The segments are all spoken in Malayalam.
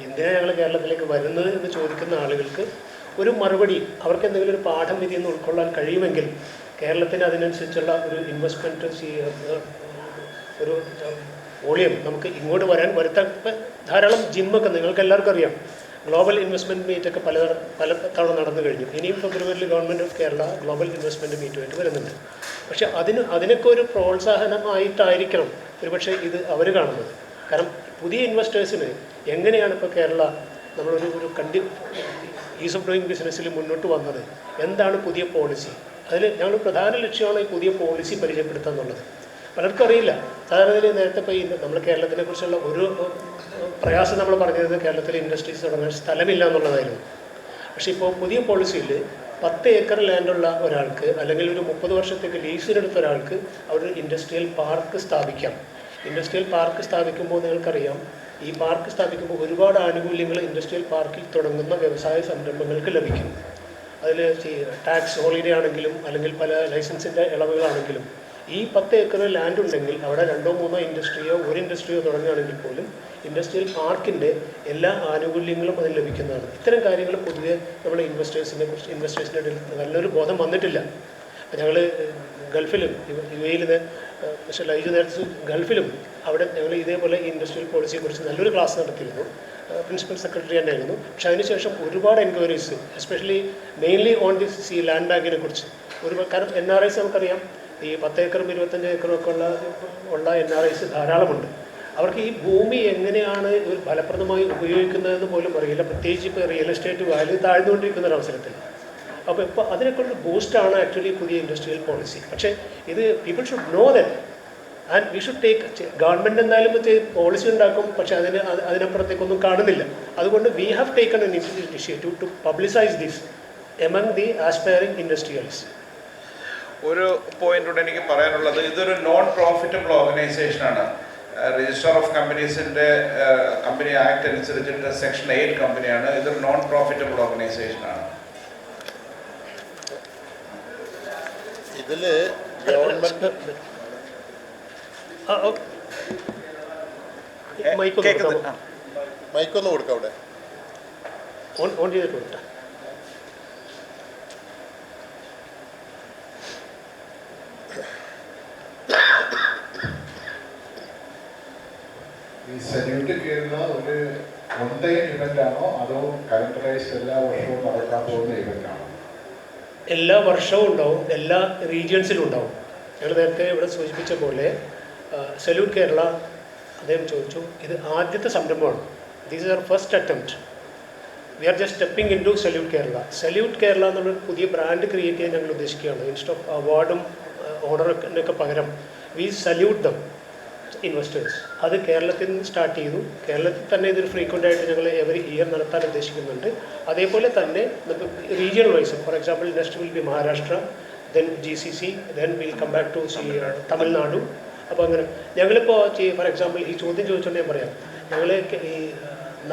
ഇന്ത്യ ഞങ്ങൾ കേരളത്തിലേക്ക് വരുന്നത് എന്ന് ചോദിക്കുന്ന ആളുകൾക്ക് ഒരു മറുപടി, അവർക്ക് എന്തെങ്കിലും ഒരു പാഠം ഇതിൽ നിന്ന് ഉൾക്കൊള്ളാൻ കഴിയുമെങ്കിൽ കേരളത്തിന് അതിനനുസരിച്ചുള്ള ഒരു ഇൻവെസ്റ്റ്മെൻറ്റ് ഒരു വോളിയം നമുക്ക് ഇങ്ങോട്ട് വരുത്താൻ. ധാരാളം ജിമ്മൊക്കെ നിങ്ങൾക്ക് എല്ലാവർക്കും അറിയാം. ഗ്ലോബൽ ഇൻവെസ്റ്റ്മെൻറ്റ് മീറ്റൊക്കെ പല തവണ നടന്നു കഴിഞ്ഞു. ഇനിയും ഫെബ്രുവരിയിൽ government of Kerala global investment മീറ്റുമായിട്ട് വരുന്നുണ്ട്. പക്ഷേ അതിനൊക്കെ ഒരു പ്രോത്സാഹനമായിട്ടായിരിക്കണം ഒരുപക്ഷെ ഇത് അവർ കാണുന്നത്. കാരണം പുതിയ ഇൻവെസ്റ്റേഴ്സിന് എങ്ങനെയാണ് ഇപ്പോൾ കേരള നമ്മളൊരു ഈസ് ഓഫ് ഡൂയിങ് ബിസിനസ്സിൽ മുന്നോട്ട് വന്നത്, എന്താണ് പുതിയ പോളിസി, അതിൽ ഞങ്ങൾ പ്രധാന ലക്ഷ്യമാണ് ഈ പുതിയ പോളിസി പരിചയപ്പെടുത്തുക എന്നുള്ളത്. പലർക്കും അറിയില്ല. സാധാരണ നേരത്തെ ഇപ്പോൾ നമ്മൾ കേരളത്തിനെ കുറിച്ചുള്ള ഒരു പ്രയാസം നമ്മൾ പറഞ്ഞത് കേരളത്തിൽ ഇൻഡസ്ട്രീസ് തുടങ്ങാൻ സ്ഥലമില്ല എന്നുള്ളതായിരുന്നു. പക്ഷേ ഇപ്പോൾ പുതിയ പോളിസിയിൽ 10 ഏക്കർ ലാൻഡുള്ള ഒരാൾക്ക് അല്ലെങ്കിൽ ഒരു 30 വർഷത്തേക്ക് ലീസിനെടുത്ത ഒരാൾക്ക് അവിടെ ഇൻഡസ്ട്രിയൽ പാർക്ക് സ്ഥാപിക്കാം. ഇൻഡസ്ട്രിയൽ പാർക്ക് സ്ഥാപിക്കുമ്പോൾ നിങ്ങൾക്കറിയാം, ഈ പാർക്ക് സ്ഥാപിക്കുമ്പോൾ ഒരുപാട് ആനുകൂല്യങ്ങൾ ഇൻഡസ്ട്രിയൽ പാർക്കിൽ തുടങ്ങുന്ന വ്യവസായ സംരംഭങ്ങൾക്ക് ലഭിക്കും. അതിൽ ടാക്സ് ഹോളിഡേ ആണെങ്കിലും അല്ലെങ്കിൽ പല ലൈസൻസിൻ്റെ ഇളവുകളാണെങ്കിലും ഈ 10 ഏക്കർ ലാൻഡ് ഉണ്ടെങ്കിൽ അവിടെ 2-3 ഇൻഡസ്ട്രിയോ ഒരു ഇൻഡസ്ട്രിയോ തുടങ്ങുകയാണെങ്കിൽ പോലും ഇൻഡസ്ട്രിയൽ പാർക്കിൻ്റെ എല്ലാ ആനുകൂല്യങ്ങളും അതിൽ ലഭിക്കുന്നതാണ്. ഇത്തരം കാര്യങ്ങൾ പൊതുവെ നമ്മൾ ഇൻവെസ്റ്റേഴ്സിൻ്റെ ഇടയിൽ നല്ലൊരു ബോധം വന്നിട്ടില്ല. ഞങ്ങൾ ഗൾഫിലും UAE പക്ഷേ ലൈജു നേരത്തെ ഗൾഫിലും അവിടെ ഞങ്ങൾ ഇതേപോലെ ഇൻഡസ്ട്രിയൽ പോളിസിയെക്കുറിച്ച് നല്ലൊരു ക്ലാസ് നടത്തിയിരുന്നു. പ്രിൻസിപ്പൽ സെക്രട്ടറി തന്നെയായിരുന്നു. പക്ഷേ അതിനുശേഷം ഒരുപാട് enquiries, especially mainly on this ഈ ലാൻഡ് ബാങ്കിനെ കുറിച്ച് കാരണം NRIs നമുക്കറിയാം, ഈ 10 ഏക്കറും 25 ഏക്കറും ഒക്കെ ഉള്ള NRIs ധാരാളമുണ്ട്. അവർക്ക് ഈ ഭൂമി എങ്ങനെയാണ് ഒരു ഫലപ്രദമായി ഉപയോഗിക്കുന്നതെന്ന് പോലും അറിയില്ല. പ്രത്യേകിച്ച് ഇപ്പോൾ റിയൽ എസ്റ്റേറ്റ് വാല്യൂ താഴ്ന്നുകൊണ്ടിരിക്കുന്ന ഒരു അവസരത്തിൽ. അപ്പോൾ ഇപ്പോൾ അതിനൊക്കെയുള്ള ബൂസ്റ്റാണ് ആക്ച്വലി പുതിയ ഇൻഡസ്ട്രിയൽ പോളിസി. പക്ഷേ ഇത് people should know that and we should take. Government എന്തായാലും പോളിസി ഉണ്ടാക്കും, പക്ഷേ അതിനപ്പുറത്തേക്കൊന്നും കാണുന്നില്ല. അതുകൊണ്ട് we have taken an initiative to publicise this among the aspiring industrialist. ഒരു പോയിന്റ് എനിക്ക് പറയാനുള്ളത്, ഇതൊരു നോൺ പ്രോഫിറ്റബിൾ ഓർഗനൈസേഷനാണ്. രജിസ്റ്റർ ഓഫ് കമ്പനീസിൻ്റെ കമ്പനി ആക്ട് അനുസരിച്ചിട്ട് സെക്ഷൻ 8 കമ്പനിയാണ്. ഇതൊരു നോൺ പ്രോഫിറ്റബിൾ ഓർഗനൈസേഷനാണ്. ഇതിൽ ഗവൺമെൻറ് മൈക്കൊന്ന് കൊടുക്കാം. അവിടെ ഓൺ ചെയ്തിട്ട് കൊടുക്കാം. ഈ സല്യൂട്ട് കയറുന്ന ഒരു വൺ ടൈം ഇവന്റ് ആണോ അതോ കലണ്ടറൈസ്ഡ് എല്ലാ വർഷവും നടക്കാൻ പോകുന്ന ഇവന്റ് ആണോ? എല്ലാ വർഷവും ഉണ്ടാവും, എല്ലാ റീജിയൻസിലും ഉണ്ടാവും. ഞങ്ങൾ നേരത്തെ ഇവിടെ സൂചിപ്പിച്ച പോലെ സല്യൂട്ട് കേരള അദ്ദേഹം ചോദിച്ചു, ഇത് ആദ്യത്തെ സംരംഭമാണ്. This is our first attempt. We are just stepping into salute Kerala. Salute Kerala എന്നുള്ളൊരു പുതിയ ബ്രാൻഡ് ക്രിയേറ്റ് ചെയ്യാൻ ഞങ്ങൾ ഉദ്ദേശിക്കുകയാണ്. ഇൻസ്റ്റെഡ് ഓഫ് അവാർഡും ഓണറിനൊക്കെ പകരം വി സല്യൂട്ട് ദം ഇൻവെസ്റ്റേഴ്സ്. അത് കേരളത്തിൽ നിന്ന് സ്റ്റാർട്ട് ചെയ്തു. കേരളത്തിൽ തന്നെ ഇതൊരു ഫ്രീക്വൻ്റ് ആയിട്ട് ഞങ്ങൾ എവറി ഇയർ നടത്താൻ ഉദ്ദേശിക്കുന്നുണ്ട്. അതേപോലെ തന്നെ regional wise, for example next will be Maharashtra, then GCC, then will come back to Tamil Nadu. അപ്പോൾ അങ്ങനെ ഞങ്ങളിപ്പോൾ ഫോർ എക്സാമ്പിൾ ഈ ചോദ്യം ചോദിച്ചുകൊണ്ട് ഞാൻ പറയാം, ഞങ്ങൾ ഈ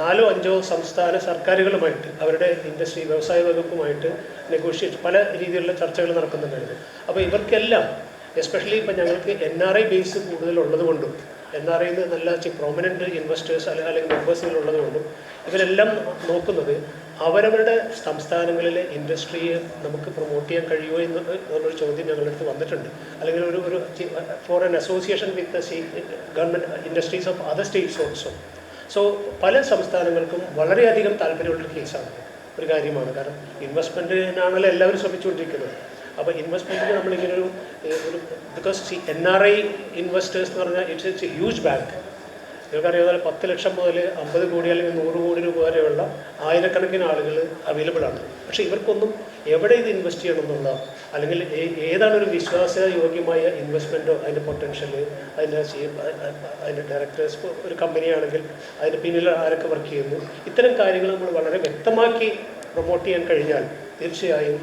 4-5 സംസ്ഥാന സർക്കാരുകളുമായിട്ട് അവരുടെ ഇൻഡസ്ട്രി വ്യവസായ വകുപ്പുമായിട്ട് നെഗോഷിയേറ്റ് പല രീതിയിലുള്ള ചർച്ചകൾ നടക്കുന്നുണ്ടായിരുന്നു. അപ്പോൾ ഇവർക്കെല്ലാം എസ്പെഷ്യലി ഇപ്പോൾ ഞങ്ങൾക്ക് NRI ബേസ് കൂടുതലുള്ളത് കൊണ്ടും NRIന്ന് നല്ല പ്രോമിനൻറ്റ് ഇൻവെസ്റ്റേഴ്സ് അല്ലെങ്കിൽ മെമ്പേഴ്സുകളുള്ളത് കൊണ്ടും ഇവരെല്ലാം നോക്കുന്നത് അവരവരുടെ സംസ്ഥാനങ്ങളിലെ ഇൻഡസ്ട്രിയെ നമുക്ക് പ്രൊമോട്ട് ചെയ്യാൻ കഴിയുമോ എന്നുള്ളൊരു ചോദ്യം ഞങ്ങളുടെ അടുത്ത് വന്നിട്ടുണ്ട്. അല്ലെങ്കിൽ ഒരു for an association with government industries of other States also. So പല സംസ്ഥാനങ്ങൾക്കും വളരെയധികം താല്പര്യമുള്ളൊരു കേസാണ്, ഒരു കാര്യമാണ്. കാരണം ഇൻവെസ്റ്റ്മെൻറ്റിനാണല്ലോ എല്ലാവരും ശ്രമിച്ചുകൊണ്ടിരിക്കുന്നത്. അപ്പോൾ ഇൻവെസ്റ്റ്മെൻറ്റിന് നമ്മളിങ്ങനൊരു ബിക്കോസ് NRI ഇൻവെസ്റ്റേഴ്സ് എന്ന് പറഞ്ഞാൽ ഇറ്റ്സ് എ ഹ്യൂജ് ബാങ്ക്. നിങ്ങൾക്കറിയാതെ 10 ലക്ഷം മുതൽ 50 കോടി അല്ലെങ്കിൽ 100 കോടി രൂപ വരെയുള്ള ആയിരക്കണക്കിന് ആളുകൾ അവൈലബിൾ ആണ്. പക്ഷേ ഇവർക്കൊന്നും എവിടെ ഇത് ഇൻവെസ്റ്റ് ചെയ്യണം എന്നുള്ള, അല്ലെങ്കിൽ ഏതാണ് ഒരു വിശ്വാസയോഗ്യമായ ഇൻവെസ്റ്റ്മെൻറ്റോ അതിൻ്റെ പൊട്ടൻഷ്യൽ, അതിൻ്റെ ഡയറക്ടേഴ്സ്, ഒരു കമ്പനിയാണെങ്കിൽ അതിൻ്റെ പിന്നിൽ ആരൊക്കെ വർക്ക് ചെയ്യുന്നു, ഇത്തരം കാര്യങ്ങൾ നമ്മൾ വളരെ വ്യക്തമാക്കി പ്രൊമോട്ട് ചെയ്യാൻ കഴിഞ്ഞാൽ തീർച്ചയായും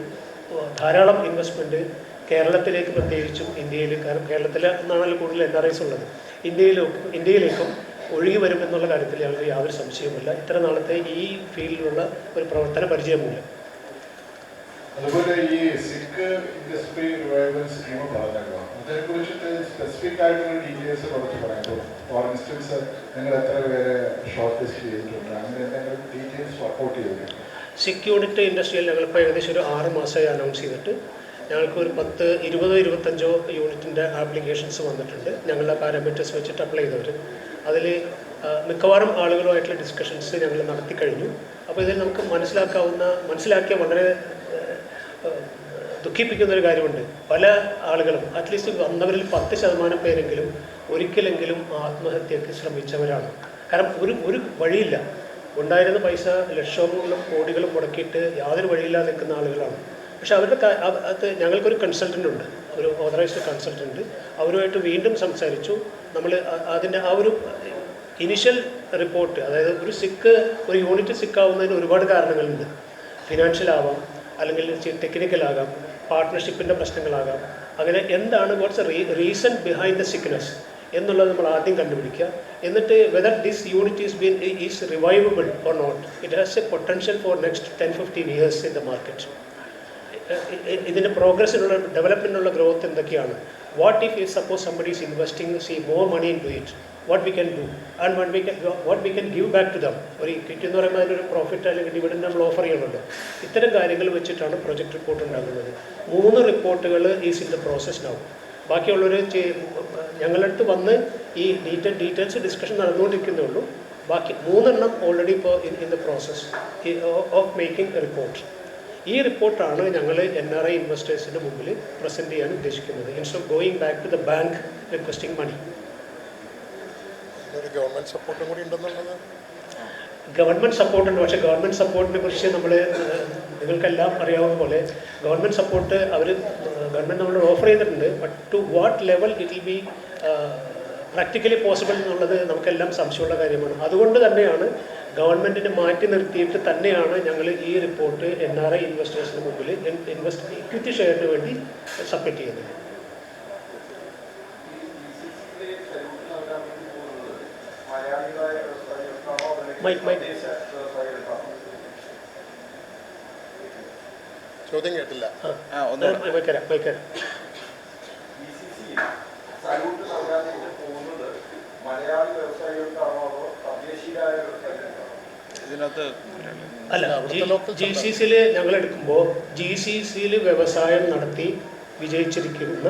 ധാരാളം ഇൻവെസ്റ്റ്മെൻറ്റ് കേരളത്തിലേക്ക്, പ്രത്യേകിച്ചും ഇന്ത്യയിൽ, കാരണം കേരളത്തിൽ നിന്നാണല്ലോ കൂടുതൽ NRIs ഉള്ളത്, ഇന്ത്യയിലേക്കും ഒഴുകി വരുമെന്നുള്ള കാര്യത്തിൽ ഞങ്ങൾക്ക് യാതൊരു സംശയവുമില്ല. ഇത്ര നാളത്തെ ഈ ഫീൽഡിലുള്ള ഒരു പ്രവർത്തന പരിചയമില്ല. അതുപോലെ ഈ സിക്ക് ഇൻഡസ്ട്രി റിവൈവൽ സ്കീം പറഞ്ഞല്ലോ, അതിനെക്കുറിച്ചിട്ട് സ്പെസിഫിക് ആയിട്ടുള്ള ഡീറ്റെയിൽസ് കുറച്ച് പറയാം. ഫോർ ഇൻസ്റ്റൻസ് നിങ്ങൾ എത്ര പേരെ ഷോർട്ട് ലിസ്റ്റ് ചെയ്തിട്ടുണ്ട്, അങ്ങനെ എന്തെങ്കിലും ഡീറ്റെയിൽസ് വർക്കൗട്ട് ചെയ്തിട്ടുണ്ട്? സിക് യൂണിറ്റ് ഇൻഡസ്ട്രിയിൽ ഞങ്ങളിപ്പോൾ ഏകദേശം ഒരു 6 മാസമായി അനൗൺസ് ചെയ്തിട്ട് ഞങ്ങൾക്ക് ഒരു 20-25 യൂണിറ്റിൻ്റെ ആപ്ലിക്കേഷൻസ് വന്നിട്ടുണ്ട്. ഞങ്ങളുടെ പാരാമീറ്റേഴ്സ് വെച്ചിട്ട് അപ്ലൈ ചെയ്തവർ. അതിൽ മിക്കവാറും ആളുകളുമായിട്ടുള്ള ഡിസ്കഷൻസ് ഞങ്ങൾ നടത്തി കഴിഞ്ഞു. അപ്പോൾ ഇതിൽ നമുക്ക് മനസ്സിലാക്കിയ വളരെ ദുഃഖിപ്പിക്കുന്ന ഒരു കാര്യമുണ്ട്. പല ആളുകളും അറ്റ്ലീസ്റ്റ് വന്നവരിൽ 10% പേരെങ്കിലും ഒരിക്കലെങ്കിലും ആത്മഹത്യക്ക് ശ്രമിച്ചവരാണ്. കാരണം ഒരു വഴിയില്ല. ഉണ്ടായിരുന്ന പൈസ ലക്ഷങ്ങളും കോടികളും മുടക്കിയിട്ട് യാതൊരു വഴിയില്ലാതെ നിൽക്കുന്ന ആളുകളാണ്. പക്ഷെ അവരുടെ അത് ഞങ്ങൾക്കൊരു കൺസൾട്ടൻ്റ് ഉണ്ട്, ഒരു ഓതറൈസ്ഡ് കൺസൾട്ടൻ്റ്. അവരുമായിട്ട് വീണ്ടും സംസാരിച്ചു. നമ്മൾ അതിൻ്റെ ആ ഒരു ഇനിഷ്യൽ റിപ്പോർട്ട്, അതായത് ഒരു യൂണിറ്റ് സിക്കാവുന്നതിന് ഒരുപാട് കാരണങ്ങളുണ്ട്. ഫിനാൻഷ്യൽ ആവാം, അല്ലെങ്കിൽ ടെക്നിക്കലാകാം, പാർട്ട്ണർഷിപ്പിൻ്റെ പ്രശ്നങ്ങളാകാം. അങ്ങനെ എന്താണ് what's reason behind the sickness എന്നുള്ളത് നമ്മൾ ആദ്യം കണ്ടുപിടിക്കുക. എന്നിട്ട് whether this unit is revivable or not, it has a potential for next 10-15 years in the market. ഇതിൻ്റെ പ്രോഗ്രസ്സിനുള്ള ഡെവലപ്മെൻറ്റിനുള്ള ഗ്രോത്ത് എന്തൊക്കെയാണ്? What if suppose somebody is investing more money in to it, what we can do and what we can give back to them. ഒരു ഇക്വിറ്റി എന്ന് പറയുമ്പോൾ അതിനൊരു പ്രോഫിറ്റ് അല്ലെങ്കിൽ ഡിവിഡൻഡ് നമ്മൾ ഓഫർ ചെയ്യണമല്ലോ. ഇത്തരം കാര്യങ്ങൾ വെച്ചിട്ടാണ് പ്രൊജക്ട് റിപ്പോർട്ട് ഉണ്ടാകുന്നത്. 3 റിപ്പോർട്ടുകൾ is in the process now. ബാക്കിയുള്ളവർ ഞങ്ങളുടെ അടുത്ത് വന്ന് ഈ ഡീറ്റെയിൽസ് ഡിസ്കഷൻ നടന്നുകൊണ്ടിരിക്കുന്നേ ഉള്ളൂ. ബാക്കി 3 എണ്ണം ഓൾറെഡി ഇപ്പോൾ in the process of making a report. ഈ റിപ്പോർട്ടാണ് ഞങ്ങൾ NRI ഇൻവെസ്റ്റേഴ്സിന് മുമ്പിൽ പ്രസൻറ്റ് ചെയ്യാൻ ഉദ്ദേശിക്കുന്നത്. Instead of going back to the bank requesting money. Government സപ്പോർട്ടും കൂടി ഉണ്ടെന്നുള്ളത്. ഗവൺമെൻറ് സപ്പോർട്ടുണ്ട്. പക്ഷേ ഗവൺമെൻറ് സപ്പോർട്ടിനെ കുറിച്ച് നിങ്ങൾക്കെല്ലാം അറിയാവുന്ന പോലെ ഗവൺമെൻറ് സപ്പോർട്ട് ഗവൺമെൻറ് നമ്മൾ ഓഫർ ചെയ്തിട്ടുണ്ട്. But to what level it will be practically possible എന്നുള്ളത് നമുക്കെല്ലാം സംശയമുള്ള കാര്യമാണ്. അതുകൊണ്ട് തന്നെയാണ് ഗവൺമെൻറ്റിനെ മാറ്റി നിർത്തിയിട്ട് തന്നെയാണ് ഞങ്ങൾ ഈ റിപ്പോർട്ട് NRI ഇൻവെസ്റ്റേഴ്സിന് മുമ്പിൽ ഇക്വിറ്റി ഷെയറിന് വേണ്ടി സബ്മിറ്റ് ചെയ്യുന്നത്. ചോദ്യം കേട്ടില്ല. അല്ല, GCCയിൽ ഞങ്ങൾ എടുക്കുമ്പോൾ GCCയിൽ വ്യവസായം നടത്തി വിജയിച്ചിരിക്കുന്ന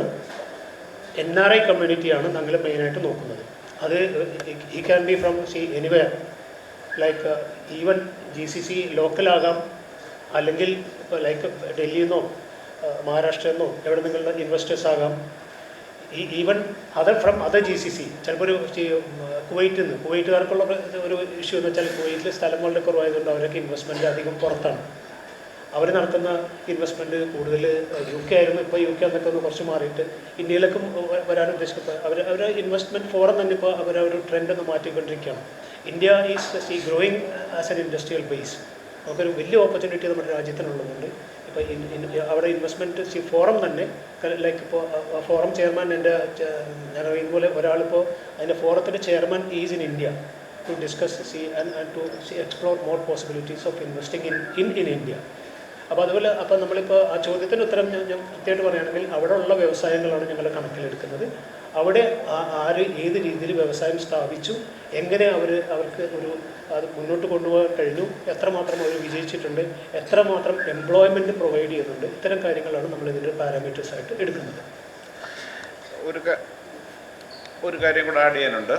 NRI കമ്മ്യൂണിറ്റിയാണ് ഞങ്ങൾ മെയിനായിട്ട് നോക്കുന്നത്. അത് ഈ can be from anywhere, like even GCC ലോക്കലാകാം, അല്ലെങ്കിൽ ഇപ്പോൾ ലൈക്ക് ഡൽഹിയിൽ നിന്നോ മഹാരാഷ്ട്രയിൽ നിന്നോ എവിടെ നിന്നുള്ള ഇൻവെസ്റ്റേഴ്സ് ആകാം. Even from other GCC. ചിലപ്പോൾ ഒരു കുവൈറ്റുകാർക്കുള്ള ഒരു ഇഷ്യൂ എന്ന് വെച്ചാൽ കുവൈറ്റിൽ സ്ഥലം വളരെ കുറവായതുകൊണ്ട് അവരൊക്കെ ഇൻവെസ്റ്റ്മെൻറ്റ് അധികം പുറത്താണ്. അവർ നടത്തുന്ന ഇൻവെസ്റ്റ്മെൻറ്റ് കൂടുതൽ UK ആയിരുന്നു. ഇപ്പോൾ UK എന്നൊക്കെ ഒന്ന് കുറച്ച് മാറിയിട്ട് ഇന്ത്യയിലേക്ക് വരാൻ ഉദ്ദേശിക്കുന്നത് അവരുടെ ഇൻവെസ്റ്റ്മെൻറ്റ് ഫോറം തന്നെ ഇപ്പോൾ അവരൊരു ട്രെൻഡ് ഒന്ന് മാറ്റിക്കൊണ്ടിരിക്കുകയാണ്. India is growing as an industrial base. നമുക്കൊരു വലിയ ഓപ്പർച്യൂണിറ്റി നമ്മുടെ രാജ്യത്തിനുള്ളതുകൊണ്ട് ഇപ്പോൾ അവിടെ ഇൻവെസ്റ്റ്മെൻറ്റ് ഫോറം തന്നെ ലൈക്ക് ഇപ്പോൾ ഫോറം ചെയർമാൻ ഞാൻ ഇതുപോലെ ഒരാളിപ്പോൾ അതിൻ്റെ ഫോറത്തിൻ്റെ chairman is in India to discuss and to explore more possibilities of investing in India. അപ്പോൾ അതുപോലെ നമ്മളിപ്പോൾ ആ ചോദ്യത്തിൻ്റെ ഉത്തരം ഞാൻ കൃത്യമായിട്ട് പറയുകയാണെങ്കിൽ അവിടെ ഉള്ള വ്യവസായങ്ങളാണ് ഞങ്ങൾ കണക്കിലെടുക്കുന്നത്. അവിടെ ആര് ഏത് രീതിയിൽ വ്യവസായം സ്ഥാപിച്ചു, എങ്ങനെ അവർക്ക് അത് മുന്നോട്ട് കൊണ്ടുപോകാൻ കഴിഞ്ഞു, എത്രമാത്രം അവർ വിജയിച്ചിട്ടുണ്ട്, എത്രമാത്രം എംപ്ലോയ്മെൻറ്റ് പ്രൊവൈഡ് ചെയ്യുന്നുണ്ട്, ഇത്തരം കാര്യങ്ങളാണ് നമ്മൾ ഇതിൻ്റെ പാരാമീറ്റേഴ്സായിട്ട് എടുക്കുന്നത്. ഒരു കാര്യം കൂടെ ആഡ് ചെയ്യാനുണ്ട്.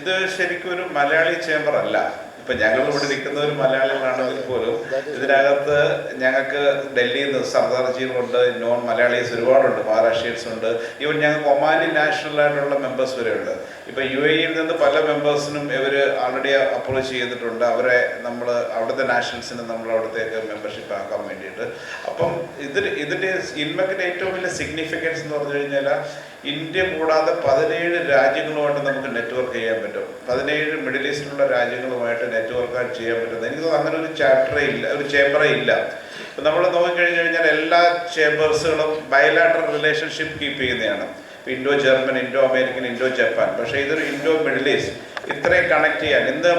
ഇത് ശരിക്കും ഒരു മലയാളി ചേംബർ അല്ല. ഇപ്പം ഞങ്ങളിവിടെ നിൽക്കുന്ന ഒരു മലയാളികളാണെങ്കിൽ പോലും ഇതിനകത്ത് ഞങ്ങൾക്ക് ഡൽഹിയിൽ നിന്ന് സർദാർജികളുണ്ട്, നോൺ മലയാളീസ് ഒരുപാടുണ്ട്, മഹാരാഷ്ട്രീയൻസ് ഉണ്ട്, ഈവൻ ഞങ്ങൾക്ക് ഒമാനി നാഷണലായിട്ടുള്ള മെമ്പേഴ്സ് വരെ ഉണ്ട്. ഇപ്പം UAE നിന്ന് പല മെമ്പേഴ്സിനും ഇവർ ആൾറെഡി അപ്രോച്ച് ചെയ്തിട്ടുണ്ട്. അവരെ നമ്മൾ അവിടുത്തെ നാഷണൽസിന് നമ്മൾ അവിടത്തേക്ക് മെമ്പർഷിപ്പ് ആക്കാൻ വേണ്ടിയിട്ട്. അപ്പം ഇതിൻ്റെ ഇൻവെക്കിൻ്റെ ഏറ്റവും വലിയ സിഗ്നിഫിക്കൻസ് എന്ന് പറഞ്ഞു കഴിഞ്ഞാൽ ഇന്ത്യ കൂടാതെ 17 രാജ്യങ്ങളുമായിട്ട് നമുക്ക് നെറ്റ്വർക്ക് ചെയ്യാൻ പറ്റും. 17 മിഡിൽ ഈസ്റ്റിലുള്ള രാജ്യങ്ങളുമായിട്ട് നെറ്റ്വർക്ക് ചെയ്യാൻ പറ്റുന്നത്. എനിക്ക് തോന്നുന്നു അങ്ങനെ ഒരു ചാപ്റ്ററേ ഇല്ല, ഒരു ചേംബറേ ഇല്ല. ഇപ്പം നമ്മൾ നോക്കിക്കഴിഞ്ഞ് കഴിഞ്ഞാൽ എല്ലാ ചേംബേഴ്സുകളും ബയലാറ്ററൽ റിലേഷൻഷിപ്പ് കീപ്പ് ചെയ്യുന്നതാണ്. Indo German, Indo American, Indo Japan. പക്ഷേ ഇതൊരു ഇൻഡോ മിഡിൽ ഈസ്റ്റ് ഇത്രയും കണക്ട് ചെയ്യാൻ ഇന്ന്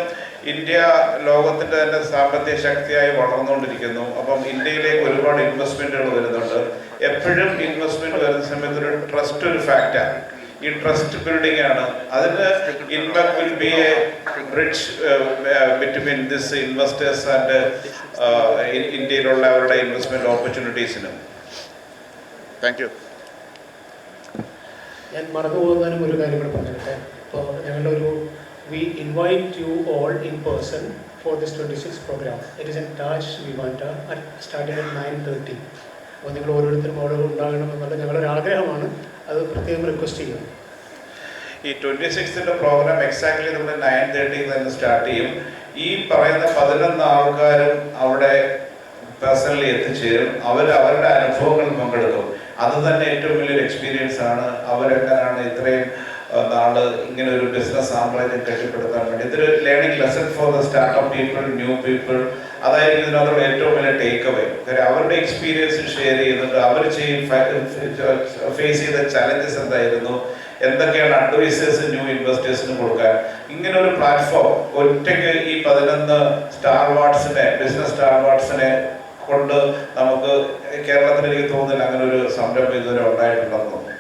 ഇന്ത്യ ലോകത്തിൻ്റെ തന്നെ സാമ്പത്തിക ശക്തിയായി വളർന്നുകൊണ്ടിരിക്കുന്നു. അപ്പം ഇന്ത്യയിലേക്ക് ഒരുപാട് ഇൻവെസ്റ്റ്മെൻറ്റുകൾ വരുന്നുണ്ട്. എപ്പോഴും ഇൻവെസ്റ്റ്മെൻറ്റ് വരുന്ന സമയത്ത് ഒരു ട്രസ്റ്റ് ഒരു ഫാക്റ്റാണ്. ഈ ട്രസ്റ്റ് ബിൽഡിംഗ് ആണ്. അതിന് invest will be A bridge between this investors and ഇന്ത്യയിലുള്ള അവരുടെ ഇൻവെസ്റ്റ്മെൻറ്റ് ഓപ്പർച്യൂണിറ്റീസിനും. Thank you. ഞാൻ മറന്നു പോകുന്നതിനും ഒരു കാര്യം കൂടെ പറഞ്ഞിട്ടെ. ഇപ്പോൾ ഞങ്ങളുടെ ഒരു we invite you all in person for this 26 programme. It is in Taj Vivanta starting at 9:30. അപ്പോൾ നിങ്ങൾ ഓരോരുത്തരും അവിടെ ഉണ്ടാകണമെന്നുള്ള ഞങ്ങളുടെ ആഗ്രഹമാണ്. അത് പ്രത്യേകം റിക്വസ്റ്റ് ചെയ്യുന്നു. ഈ 26th പ്രോഗ്രാം എക്സാക്ട്ലി നമ്മൾ 9:30 തന്നെ സ്റ്റാർട്ട് ചെയ്യും. ഈ പറയുന്ന 11 ആൾക്കാരും അവിടെ പേഴ്സണലി എത്തിച്ചേരും. അവരുടെ അനുഭവങ്ങൾ പങ്കെടുക്കും. അത് തന്നെ ഏറ്റവും വലിയൊരു എക്സ്പീരിയൻസ് ആണ്. അവരെങ്ങനെയാണ് ഇത്രയും നാള് ഇങ്ങനെ ഒരു ബിസിനസ് സാമ്രാജ്യം കെട്ടിപ്പടുത്താൻ വേണ്ടി. ഇതൊരു learning lesson for the startup people, new people. അതായിരിക്കും ഇതിനകത്തുള്ള ഏറ്റവും വലിയ ടേക്ക് അവേ. കാര്യം അവരുടെ എക്സ്പീരിയൻസ് ഷെയർ ചെയ്യുന്നുണ്ട്. അവർ ഫേസ് ചെയ്ത ചലഞ്ചസ് എന്തായിരുന്നു, എന്തൊക്കെയാണ് അഡ്വൈസേഴ്സ് ന്യൂ ഇൻവെസ്റ്റേഴ്സിന് കൊടുക്കാൻ. ഇങ്ങനെ ഒരു പ്ലാറ്റ്ഫോം ഒറ്റയ്ക്ക് ഈ 11 സ്റ്റാർ വാർഡ്സിനെ, ബിസിനസ് സ്റ്റാർ വാർഡ്സിനെ കൊണ്ട് നമുക്ക് കേരളത്തിൽ എനിക്ക് തോന്നുന്നില്ല അങ്ങനെ ഒരു സംരംഭം ഇതുവരെ ഉണ്ടായിട്ടുണ്ടെന്ന് തോന്നുന്നു.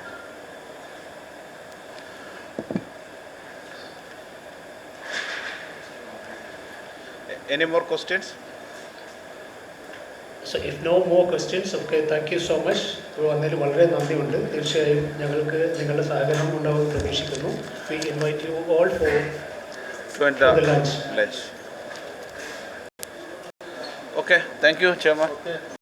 Any more questions? So if no more questions, okay, thank you so much. വന്നതിൽ വളരെ നന്ദിയുണ്ട്. തീർച്ചയായും ഞങ്ങൾക്ക് നിങ്ങളുടെ സഹകരണം ഉണ്ടാവും പ്രതീക്ഷിക്കുന്നു. We invite you all for the lunch. Okay, thank you, Chairman. Okay.